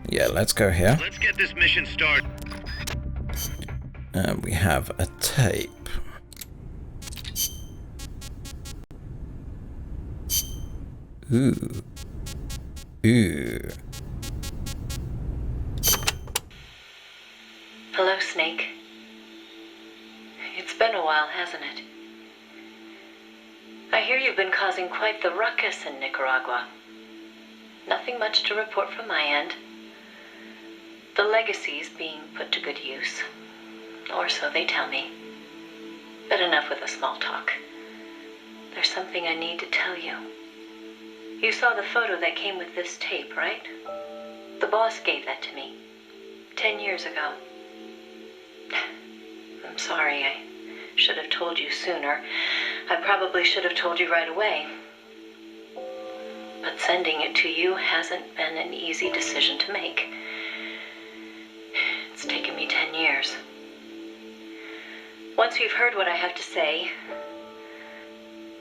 Yeah, let's go here. Let's get this mission started. And we have a tape. Ooh. Ooh. Hello, Snake. It's been a while, hasn't it? I hear you've been causing quite the ruckus in Nicaragua. Nothing much to report from my end. The legacy's being put to good use. Or so they tell me. But enough with the small talk. There's something I need to tell you. You saw the photo that came with this tape, right? The boss gave that to me 10 years ago. I'm sorry, I should have told you sooner. I probably should have told you right away. But sending it to you hasn't been an easy decision to make. It's taken me 10 years. Once you've heard what I have to say,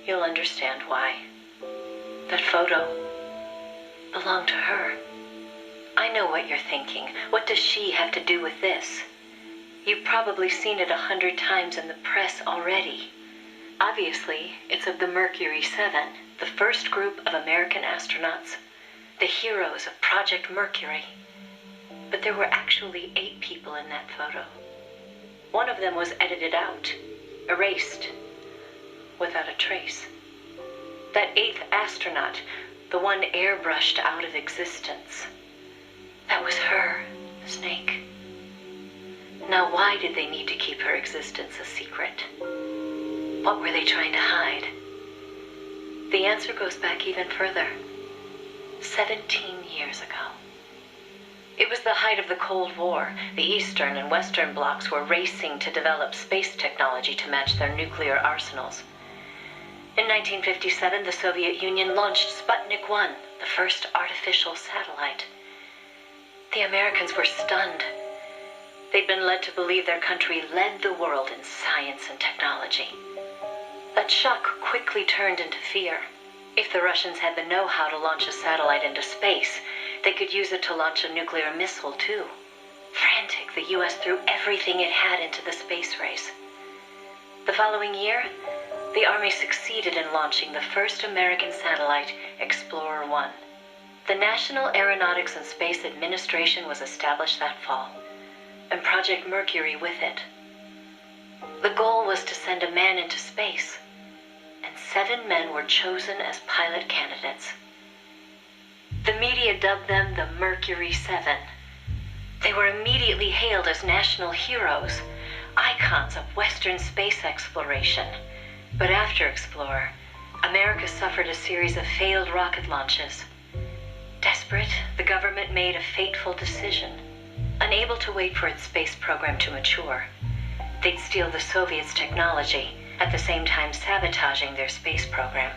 you'll understand why. That photo belonged to her. I know what you're thinking. What does she have to do with this? You've probably seen it 100 times in the press already. Obviously, it's of the Mercury 7, the first group of American astronauts, the heroes of Project Mercury. But there were actually 8 people in that photo. One of them was edited out, erased, without a trace. That 8th astronaut, the one airbrushed out of existence, that was her, Snake. Now, why did they need to keep her existence a secret? What were they trying to hide? The answer goes back even further. 17 years ago. It was the height of the Cold War. The Eastern and Western blocs were racing to develop space technology to match their nuclear arsenals. In 1957, the Soviet Union launched Sputnik 1, the first artificial satellite. The Americans were stunned. They'd been led to believe their country led the world in science and technology. That shock quickly turned into fear. If the Russians had the know-how to launch a satellite into space, they could use it to launch a nuclear missile, too. Frantic, the U.S. threw everything it had into the space race. The following year, the Army succeeded in launching the first American satellite, Explorer 1. The National Aeronautics and Space Administration was established that fall, and Project Mercury with it. The goal was to send a man into space, and 7 men were chosen as pilot candidates. The media dubbed them the Mercury 7. They were immediately hailed as national heroes, icons of Western space exploration. But after Explorer, America suffered a series of failed rocket launches. Desperate, the government made a fateful decision. Unable to wait for its space program to mature, they'd steal the Soviets' technology, at the same time sabotaging their space program.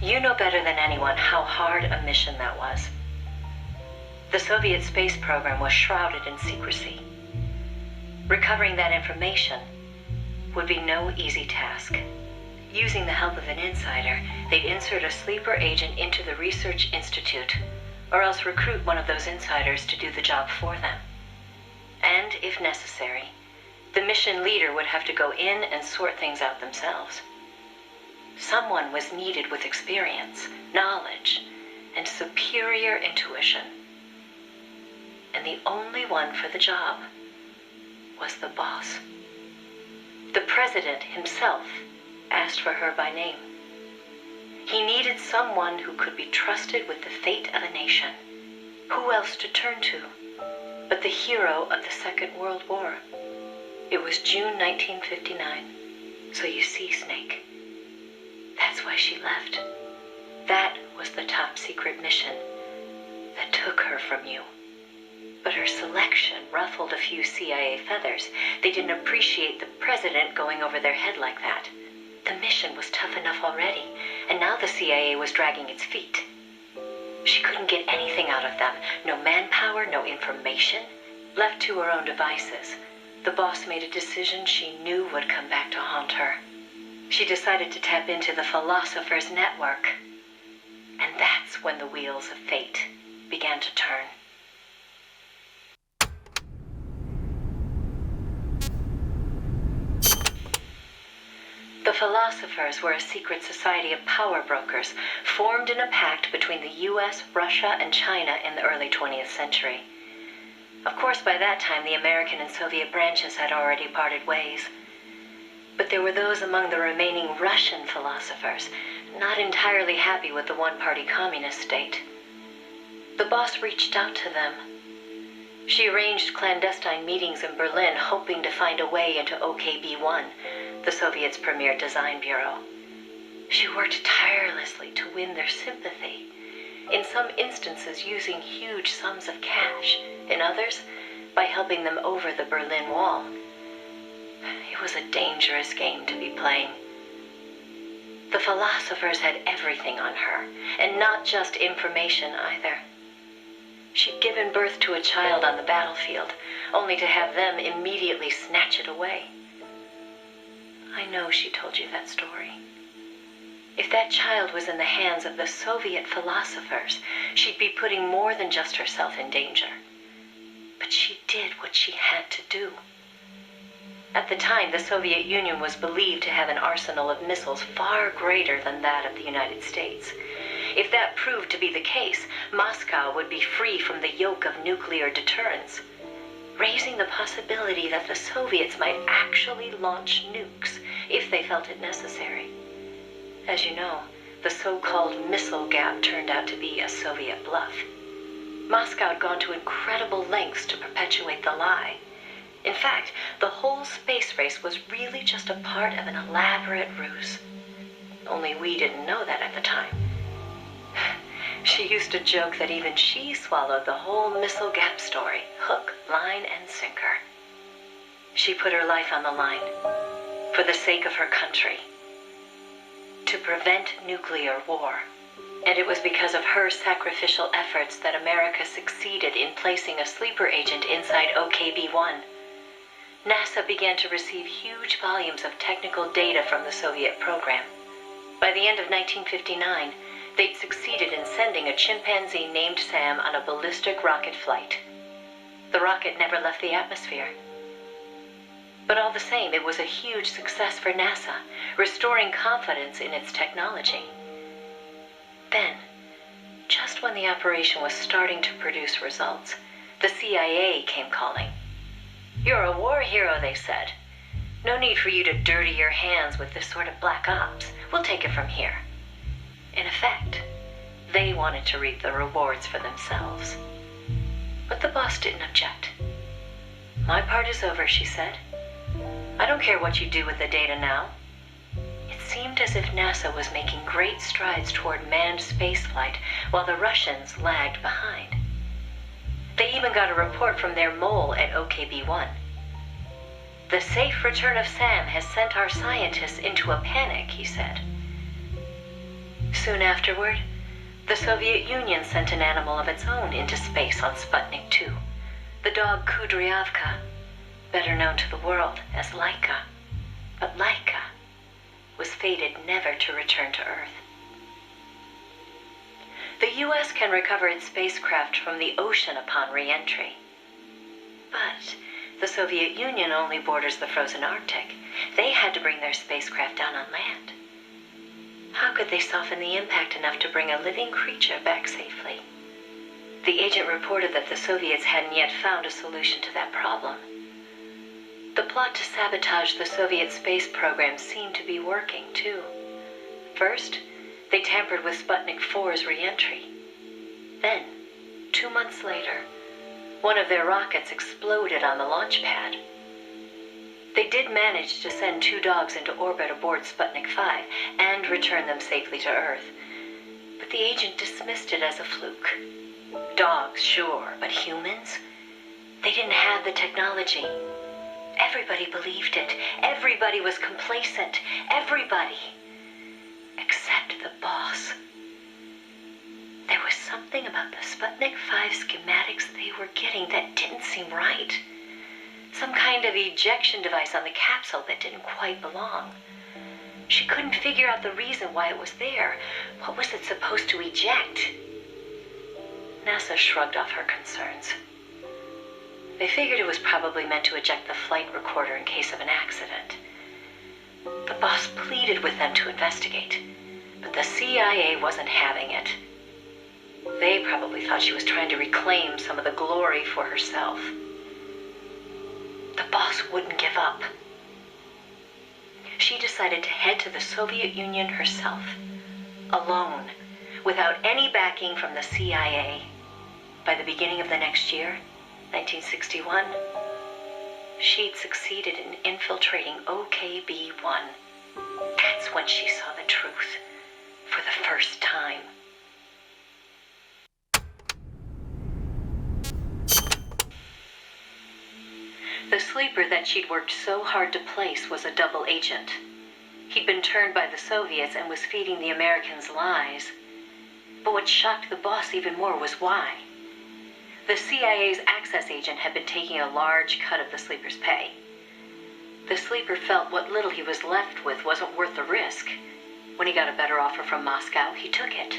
You know better than anyone how hard a mission that was. The Soviet space program was shrouded in secrecy. Recovering that information would be no easy task. Using the help of an insider, they'd insert a sleeper agent into the research institute, or else recruit one of those insiders to do the job for them. And, if necessary, the mission leader would have to go in and sort things out themselves. Someone was needed with experience, knowledge, and superior intuition. And the only one for the job was the boss. The president himself asked for her by name. He needed someone who could be trusted with the fate of a nation. Who else to turn to but the hero of the Second World War? It was June 1959. So you see, Snake, that's why she left. That was the top secret mission that took her from you. But her selection ruffled a few CIA feathers. They didn't appreciate the president going over their head like that. The mission was tough enough already, and now the CIA was dragging its feet. She couldn't get anything out of them. No manpower, no information. Left to her own devices, the boss made a decision she knew would come back to haunt her. She decided to tap into the Philosopher's Network. And that's when the wheels of fate began to turn. The Philosophers were a secret society of power brokers formed in a pact between the US, Russia, and China in the early 20th century. Of course, by that time, the American and Soviet branches had already parted ways. But there were those among the remaining Russian philosophers not entirely happy with the one-party communist state. The boss reached out to them. She arranged clandestine meetings in Berlin, hoping to find a way into OKB-1, the Soviets' premier design bureau. She worked tirelessly to win their sympathy, in some instances using huge sums of cash, in others by helping them over the Berlin Wall. It was a dangerous game to be playing. The philosophers had everything on her, and not just information either. She'd given birth to a child on the battlefield, only to have them immediately snatch it away. I know she told you that story. If that child was in the hands of the Soviet philosophers, she'd be putting more than just herself in danger. But she did what she had to do. At the time, the Soviet Union was believed to have an arsenal of missiles far greater than that of the United States. If that proved to be the case, Moscow would be free from the yoke of nuclear deterrence, raising the possibility that the Soviets might actually launch nukes if they felt it necessary. As you know, the so-called missile gap turned out to be a Soviet bluff. Moscow had gone to incredible lengths to perpetuate the lie. In fact, the whole space race was really just a part of an elaborate ruse. Only we didn't know that at the time. She used to joke that even she swallowed the whole missile gap story, hook, line, and sinker. She put her life on the line, for the sake of her country, to prevent nuclear war. And it was because of her sacrificial efforts that America succeeded in placing a sleeper agent inside OKB-1. NASA began to receive huge volumes of technical data from the Soviet program. By the end of 1959, they'd succeeded in sending a chimpanzee named Sam on a ballistic rocket flight. The rocket never left the atmosphere. But all the same, it was a huge success for NASA, restoring confidence in its technology. Then, just when the operation was starting to produce results, the CIA came calling. "You're a war hero," they said. "No need for you to dirty your hands with this sort of black ops. We'll take it from here." In effect, they wanted to reap the rewards for themselves. But the boss didn't object. "My part is over," she said. "I don't care what you do with the data now." It seemed as if NASA was making great strides toward manned spaceflight, while the Russians lagged behind. They even got a report from their mole at OKB-1. "The safe return of Sam has sent our scientists into a panic," he said. Soon afterward, the Soviet Union sent an animal of its own into space on Sputnik 2, the dog Kudryavka, better known to the world as Laika. But Laika was fated never to return to Earth. The U.S. can recover its spacecraft from the ocean upon re-entry. But the Soviet Union only borders the frozen Arctic. They had to bring their spacecraft down on land. How could they soften the impact enough to bring a living creature back safely? The agent reported that the Soviets hadn't yet found a solution to that problem. The plot to sabotage the Soviet space program seemed to be working, too. First, they tampered with Sputnik 4's re-entry. Then, 2 months later, one of their rockets exploded on the launch pad. They did manage to send 2 dogs into orbit aboard Sputnik 5 and return them safely to Earth. But the agent dismissed it as a fluke. Dogs, sure, but humans? They didn't have the technology. Everybody believed it. Everybody was complacent. Everybody. Except the boss. There was something about the Sputnik 5 schematics they were getting that didn't seem right. Some kind of ejection device on the capsule that didn't quite belong. She couldn't figure out the reason why it was there. What was it supposed to eject? NASA shrugged off her concerns. They figured it was probably meant to eject the flight recorder in case of an accident. The boss pleaded with them to investigate, but the CIA wasn't having it. They probably thought she was trying to reclaim some of the glory for herself. The boss wouldn't give up. She decided to head to the Soviet Union herself, alone, without any backing from the CIA. By the beginning of the next year, 1961, she'd succeeded in infiltrating OKB-1. That's when she saw the truth, for the first time. The sleeper that she'd worked so hard to place was a double agent. He'd been turned by the Soviets and was feeding the Americans lies. But what shocked the boss even more was why. The CIA's access agent had been taking a large cut of the sleeper's pay. The sleeper felt what little he was left with wasn't worth the risk. When he got a better offer from Moscow, he took it.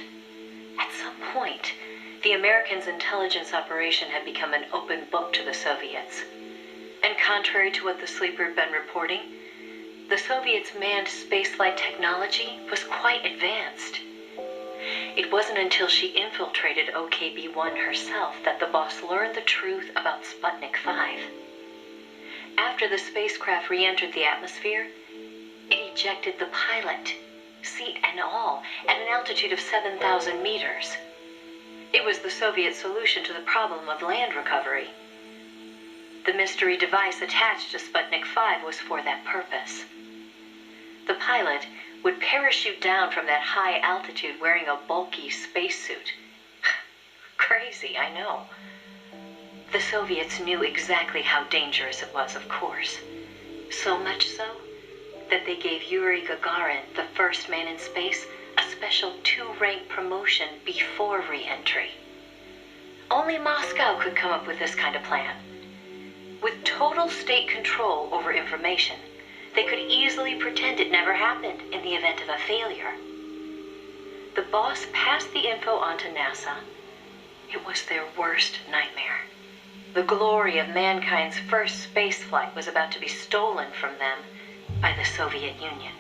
At some point, the Americans' intelligence operation had become an open book to the Soviets. And contrary to what the sleeper had been reporting, the Soviets' manned spaceflight technology was quite advanced. It wasn't until she infiltrated OKB-1 herself that the boss learned the truth about Sputnik 5. After the spacecraft re-entered the atmosphere, it ejected the pilot, seat and all, at an altitude of 7,000 meters. It was the Soviet solution to the problem of land recovery. The mystery device attached to Sputnik 5 was for that purpose. The pilot would parachute down from that high altitude wearing a bulky spacesuit. Crazy, I know. The Soviets knew exactly how dangerous it was, of course. So much so that they gave Yuri Gagarin, the first man in space, a special 2-rank promotion before re-entry. Only Moscow could come up with this kind of plan. With total state control over information, they could easily pretend it never happened in the event of a failure. The boss passed the info on to NASA. It was their worst nightmare. The glory of mankind's first spaceflight was about to be stolen from them by the Soviet Union.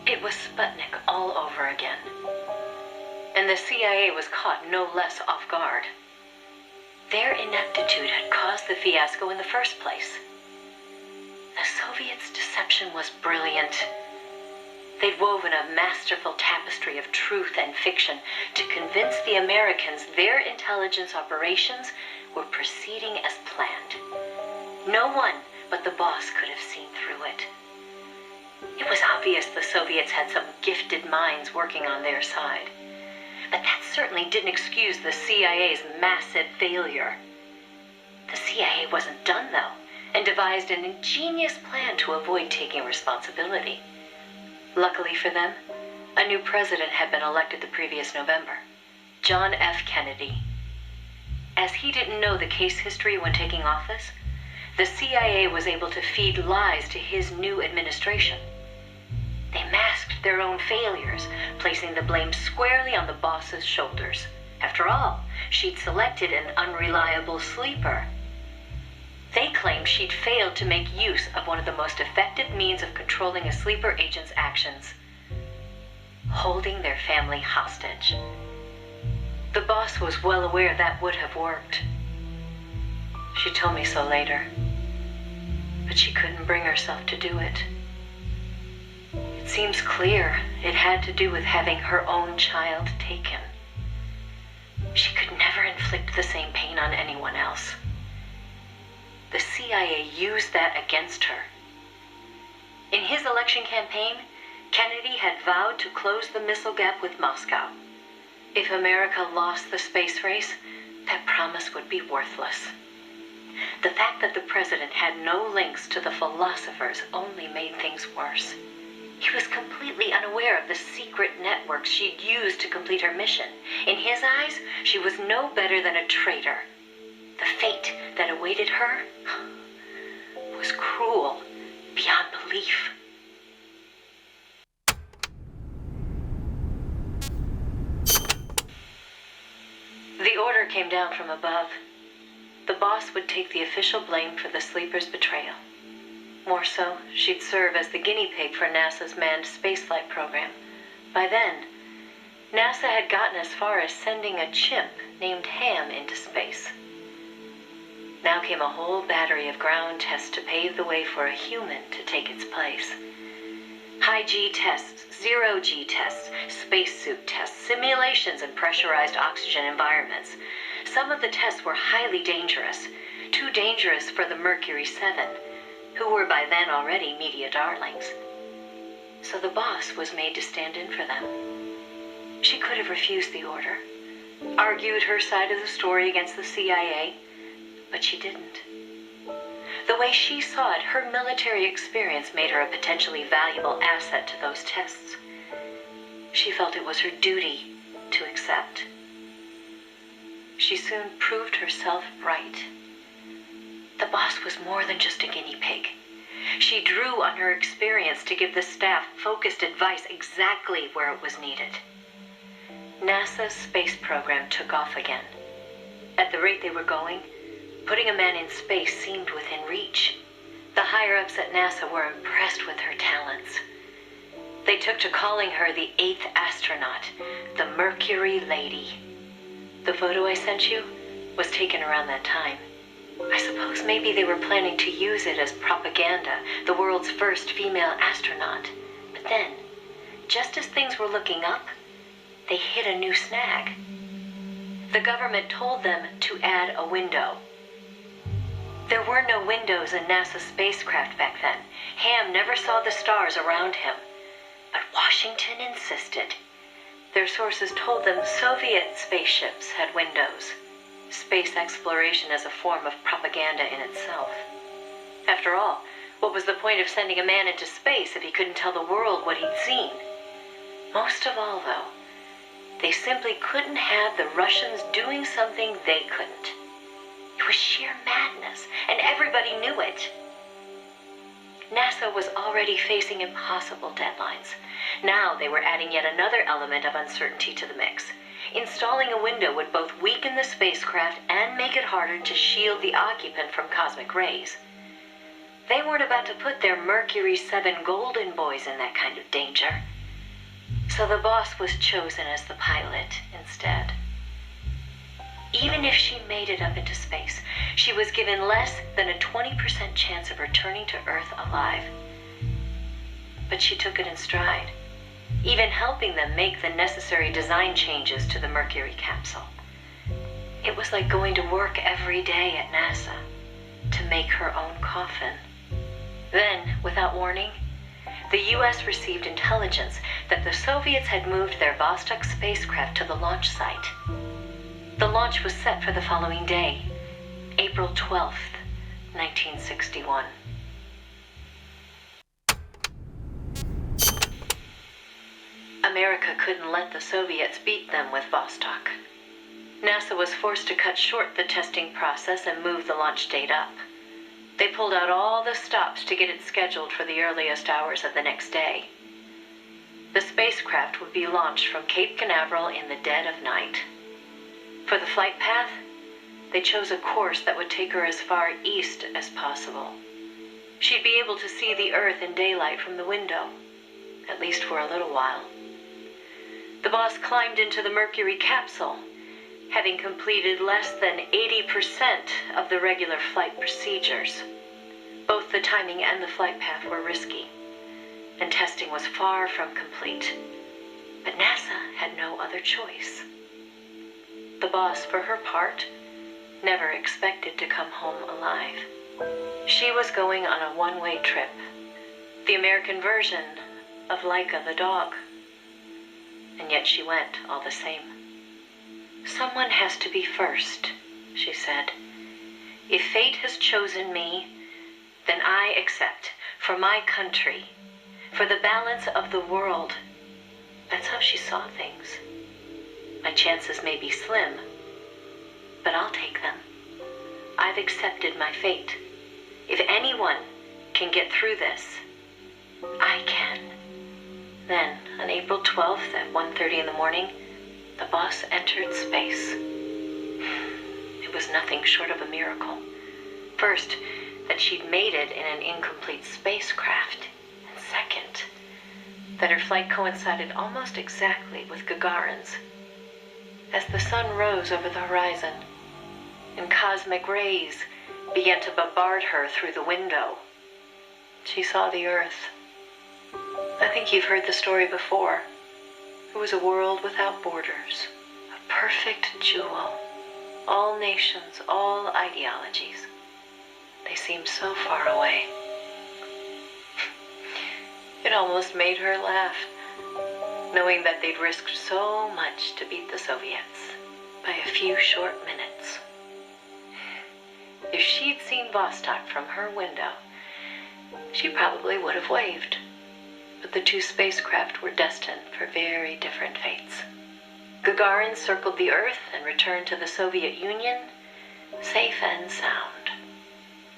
It was Sputnik all over again. And the CIA was caught no less off guard. Their ineptitude had caused the fiasco in the first place. The Soviets' deception was brilliant. They'd woven a masterful tapestry of truth and fiction to convince the Americans their intelligence operations were proceeding as planned. No one but the boss could have seen through it. It was obvious the Soviets had some gifted minds working on their side. But that certainly didn't excuse the CIA's massive failure. The CIA wasn't done, though, and devised an ingenious plan to avoid taking responsibility. Luckily for them, a new president had been elected the previous November, John F. Kennedy. As he didn't know the case history when taking office, the CIA was able to feed lies to his new administration. They masked their own failures, placing the blame squarely on the boss's shoulders. After all, she'd selected an unreliable sleeper. They claimed she'd failed to make use of one of the most effective means of controlling a sleeper agent's actions: holding their family hostage. The boss was well aware that would have worked. She told me so later, but she couldn't bring herself to do it. It seems clear it had to do with having her own child taken. She could never inflict the same pain on anyone else. The CIA used that against her. In his election campaign, Kennedy had vowed to close the missile gap with Moscow. If America lost the space race, that promise would be worthless. The fact that the president had no links to the philosophers only made things worse. He was completely unaware of the secret networks she'd used to complete her mission. In his eyes, she was no better than a traitor. The fate that awaited her was cruel beyond belief. The order came down from above. The boss would take the official blame for the sleeper's betrayal. More so, she'd serve as the guinea pig for NASA's manned spaceflight program. By then, NASA had gotten as far as sending a chimp named Ham into space. Now came a whole battery of ground tests to pave the way for a human to take its place. High G tests, zero G tests, spacesuit tests, simulations in pressurized oxygen environments. Some of the tests were highly dangerous, too dangerous for the Mercury 7, who were by then already media darlings. So the boss was made to stand in for them. She could have refused the order, argued her side of the story against the CIA, but she didn't. The way she saw it, her military experience made her a potentially valuable asset to those tests. She felt it was her duty to accept. She soon proved herself right. The boss was more than just a guinea pig. She drew on her experience to give the staff focused advice exactly where it was needed. NASA's space program took off again. At the rate they were going, putting a man in space seemed within reach. The higher-ups at NASA were impressed with her talents. They took to calling her the 8th astronaut, the Mercury Lady. The photo I sent you was taken around that time. I suppose maybe they were planning to use it as propaganda, the world's first female astronaut. But then, just as things were looking up, they hit a new snag. The government told them to add a window. There were no windows in NASA spacecraft back then. Ham never saw the stars around him. But Washington insisted. Their sources told them Soviet spaceships had windows. Space exploration as a form of propaganda in itself. After all, what was the point of sending a man into space if he couldn't tell the world what he'd seen? Most of all, though, they simply couldn't have the Russians doing something they couldn't. It was sheer madness, and everybody knew it. NASA was already facing impossible deadlines. Now they were adding yet another element of uncertainty to the mix. Installing a window would both weaken the spacecraft and make it harder to shield the occupant from cosmic rays. They weren't about to put their Mercury 7 golden boys in that kind of danger. So the boss was chosen as the pilot instead. Even if she made it up into space, she was given less than a 20% chance of returning to Earth alive. But she took it in stride, even helping them make the necessary design changes to the Mercury capsule. It was like going to work every day at NASA to make her own coffin. Then, without warning, the US received intelligence that the Soviets had moved their Vostok spacecraft to the launch site. The launch was set for the following day, April 12th, 1961. America couldn't let the Soviets beat them with Vostok. NASA was forced to cut short the testing process and move the launch date up. They pulled out all the stops to get it scheduled for the earliest hours of the next day. The spacecraft would be launched from Cape Canaveral in the dead of night. For the flight path, they chose a course that would take her as far east as possible. She'd be able to see the Earth in daylight from the window, at least for a little while. The boss climbed into the Mercury capsule, having completed less than 80% of the regular flight procedures. Both the timing and the flight path were risky, and testing was far from complete. But NASA had no other choice. The boss, for her part, never expected to come home alive. She was going on a one-way trip, the American version of Laika the dog. And yet she went all the same. Someone has to be first, she said. If fate has chosen me, then I accept, for my country, for the balance of the world. That's how she saw things. My chances may be slim, but I'll take them. I've accepted my fate. If anyone can get through this, I can. Then, on April 12th at 1:30 in the morning, the boss entered space. was nothing short of a miracle. First, that she'd made it in an incomplete spacecraft. And second, that her flight coincided almost exactly with Gagarin's. As the sun rose over the horizon, and cosmic rays began to bombard her through the window, she saw the Earth. I think you've heard the story before. It was a world without borders, a perfect jewel. All nations, all ideologies. They seemed so far away. It almost made her laugh, knowing that they'd risked so much to beat the Soviets by a few short minutes. If she'd seen Vostok from her window, she probably would have waved. But the two spacecraft were destined for very different fates. Gagarin circled the Earth and returned to the Soviet Union, safe and sound.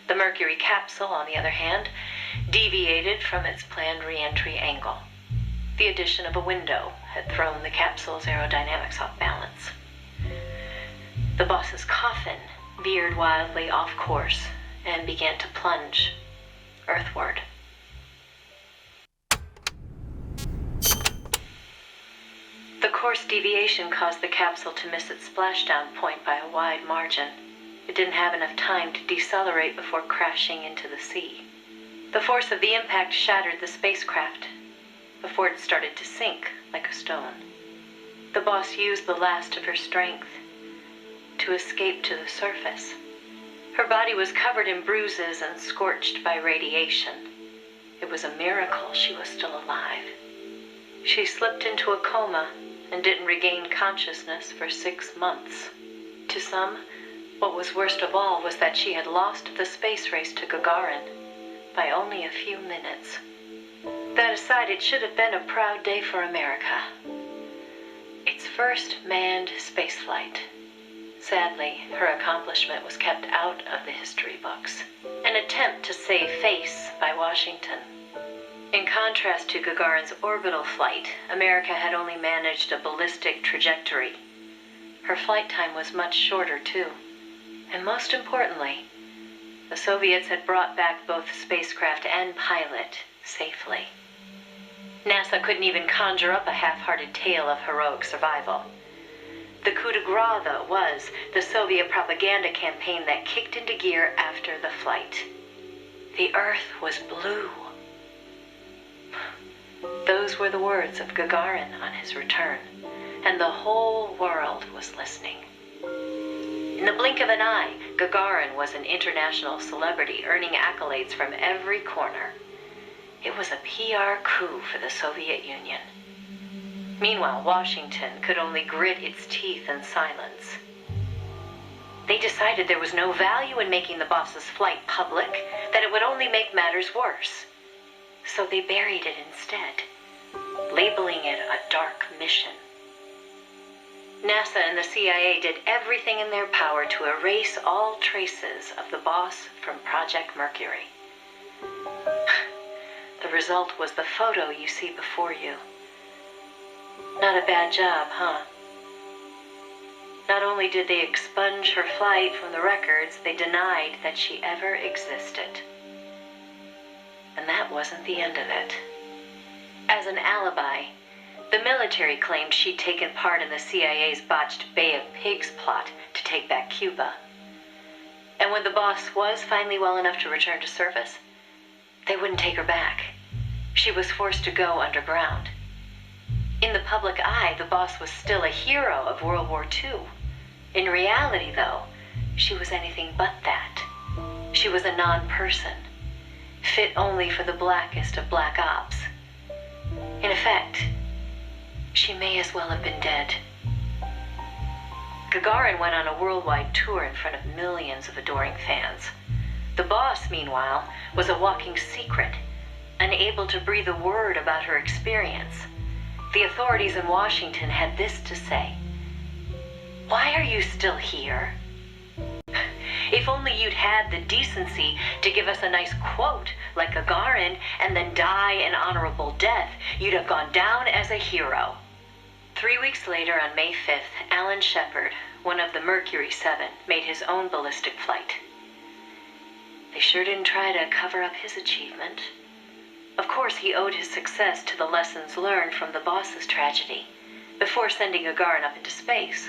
The Mercury capsule, on the other hand, deviated from its planned re-entry angle. The addition of a window had thrown the capsule's aerodynamics off balance. The boss's coffin veered wildly off course and began to plunge earthward. The course deviation caused the capsule to miss its splashdown point by a wide margin. It didn't have enough time to decelerate before crashing into the sea. The force of the impact shattered the spacecraft before it started to sink like a stone. The boss used the last of her strength to escape to the surface. Her body was covered in bruises and scorched by radiation. It was a miracle she was still alive. She slipped into a coma and didn't regain consciousness for 6 months. To some, what was worst of all was that she had lost the space race to Gagarin by only a few minutes. That aside, it should have been a proud day for America. Its first manned spaceflight. Sadly, her accomplishment was kept out of the history books. An attempt to save face by Washington. In contrast to Gagarin's orbital flight, America had only managed a ballistic trajectory. Her flight time was much shorter, too. And most importantly, the Soviets had brought back both spacecraft and pilot safely. NASA couldn't even conjure up a half-hearted tale of heroic survival. The coup de grace, though, was the Soviet propaganda campaign that kicked into gear after the flight. The Earth was blue. Those were the words of Gagarin on his return, and the whole world was listening. In the blink of an eye, Gagarin was an international celebrity, earning accolades from every corner. It was a PR coup for the Soviet Union. Meanwhile, Washington could only grit its teeth in silence. They decided there was no value in making the boss's flight public, that it would only make matters worse. So they buried it instead, labeling it a dark mission. NASA and the CIA did everything in their power to erase all traces of the boss from Project Mercury. The result was the photo you see before you. Not a bad job, huh? Not only did they expunge her flight from the records, they denied that she ever existed. And that wasn't the end of it. As an alibi, the military claimed she'd taken part in the CIA's botched Bay of Pigs plot to take back Cuba. And when the boss was finally well enough to return to service, they wouldn't take her back. She was forced to go underground. In the public eye, the boss was still a hero of World War II. In reality, though, she was anything but that. She was a non-person, fit only for the blackest of black ops. In effect, she may as well have been dead. Gagarin went on a worldwide tour in front of millions of adoring fans. The boss, meanwhile, was a walking secret, unable to breathe a word about her experience. The authorities in Washington had this to say: "Why are you still here? If only you'd had the decency to give us a nice quote like Gagarin and then die an honorable death, you'd have gone down as a hero." 3 weeks later, on May 5th, Alan Shepard, one of the Mercury 7, made his own ballistic flight. They sure didn't try to cover up his achievement. Of course, he owed his success to the lessons learned from the boss's tragedy. Before sending Gagarin up into space,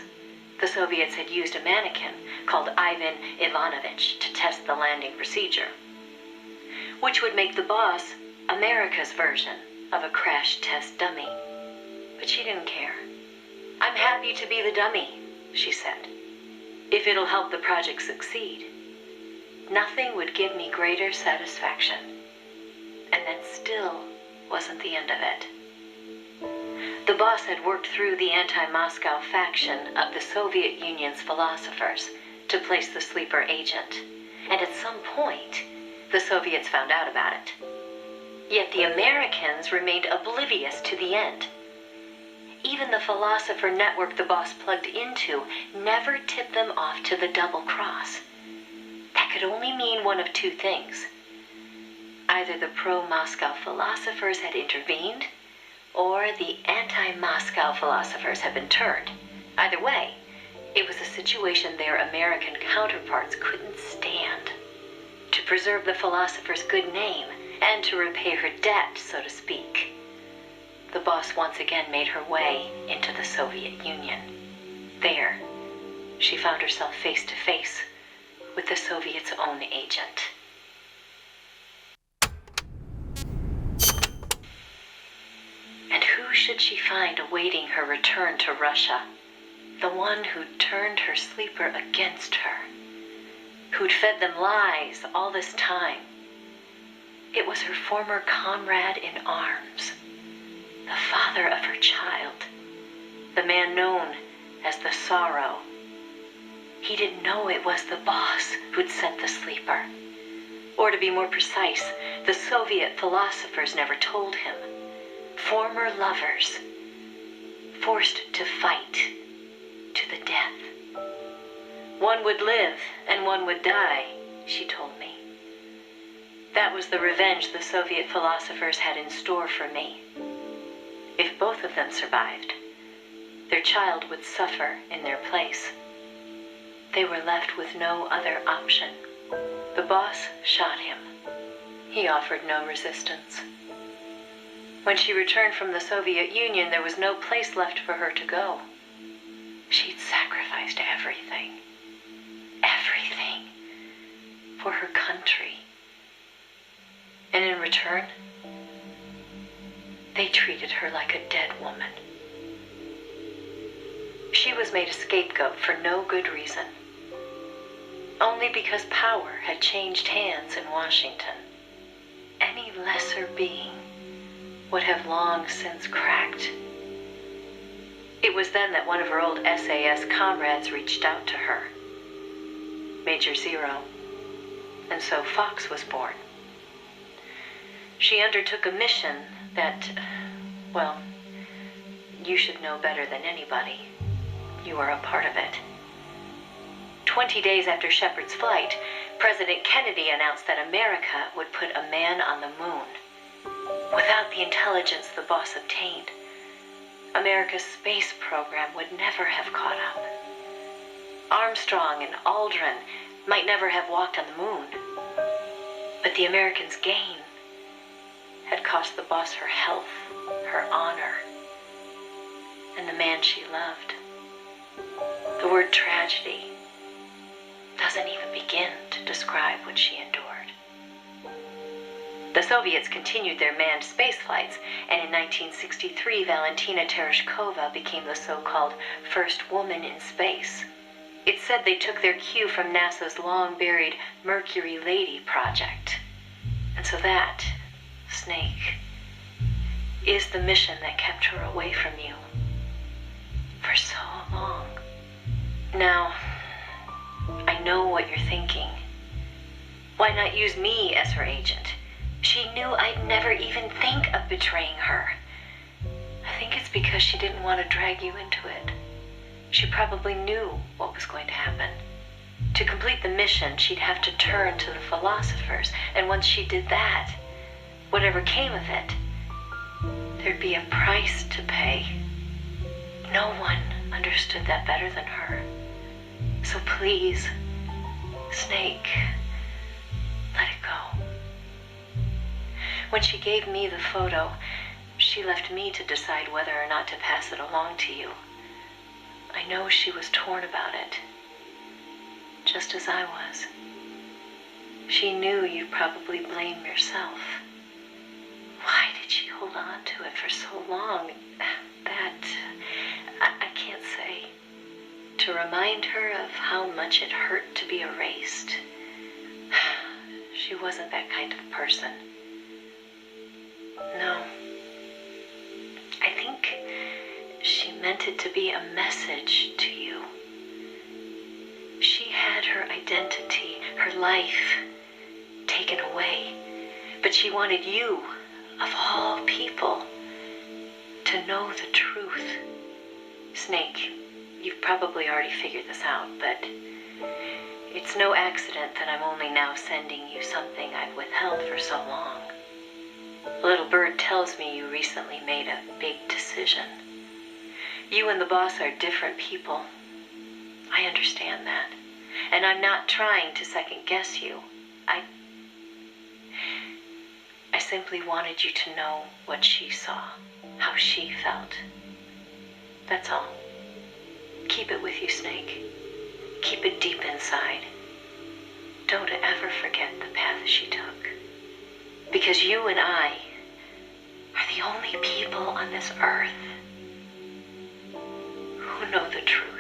the Soviets had used a mannequin called Ivan Ivanovich to test the landing procedure, which would make the boss America's version of a crash test dummy. But she didn't care. "I'm happy to be the dummy," she said, "if it'll help the project succeed. Nothing would give me greater satisfaction." And that still wasn't the end of it. The boss had worked through the anti-Moscow faction of the Soviet Union's philosophers to place the sleeper agent, and at some point, the Soviets found out about it. Yet the Americans remained oblivious to the end. Even the philosopher network the boss plugged into never tipped them off to the double cross. That could only mean one of two things. Either the pro-Moscow philosophers had intervened, or the anti-Moscow philosophers had been turned. Either way, it was a situation their American counterparts couldn't stand. To preserve the philosopher's good name, and to repay her debt, so to speak, the boss once again made her way into the Soviet Union. There, she found herself face to face with the Soviets' own agent. And who should she find awaiting her return to Russia? The one who'd turned her sleeper against her, who'd fed them lies all this time. It was her former comrade in arms, the father of her child, the man known as the Sorrow. He didn't know it was the boss who'd sent the sleeper. Or to be more precise, the Soviet philosophers never told him. Former lovers, forced to fight to the death. One would live and one would die, she told me. That was the revenge the Soviet philosophers had in store for me. If both of them survived, their child would suffer in their place. They were left with no other option. The boss shot him. He offered no resistance. When she returned from the Soviet Union, there was no place left for her to go. She'd sacrificed everything. Everything. For her country. And in return, they treated her like a dead woman. She was made a scapegoat for no good reason. Only because power had changed hands in Washington. Any lesser being would have long since cracked. It was then that one of her old SAS comrades reached out to her, Major Zero, and so Fox was born. She undertook a mission that, well, you should know better than anybody. You are a part of it. 20 days after Shepard's flight, President Kennedy announced that America would put a man on the moon. Without the intelligence the boss obtained, America's space program would never have caught up. Armstrong and Aldrin might never have walked on the moon. But the Americans' gain had cost the boss her health, her honor, and the man she loved. The word tragedy doesn't even begin to describe what she endured. The Soviets continued their manned space flights, and in 1963, Valentina Tereshkova became the so-called first woman in space. It's said they took their cue from NASA's long-buried Mercury Lady project. And so that, Snake, is the mission that kept her away from you for so long. Now, I know what you're thinking. Why not use me as her agent? She knew I'd never even think of betraying her. I think it's because she didn't want to drag you into it. She probably knew what was going to happen. To complete the mission, she'd have to turn to the philosophers, and once she did that, whatever came of it, there'd be a price to pay. No one understood that better than her. So please, Snake, let it go. When she gave me the photo, she left me to decide whether or not to pass it along to you. I know she was torn about it, just as I was. She knew you'd probably blame yourself. Why did she hold on to it for so long? That, I can't say. To remind her of how much it hurt to be erased. She wasn't that kind of person. No. I think she meant it to be a message to you. She had her identity, her life, taken away. But she wanted you, of all people, to know the truth. Snake, you've probably already figured this out, but it's no accident that I'm only now sending you something I've withheld for so long. A little bird tells me you recently made a big decision. You and the boss are different people. I understand that. And I'm not trying to second guess you. I simply wanted you to know what she saw, how she felt. That's all. Keep it with you, Snake. Keep it deep inside. Don't ever forget the path she took. Because you and I are the only people on this earth who know the truth.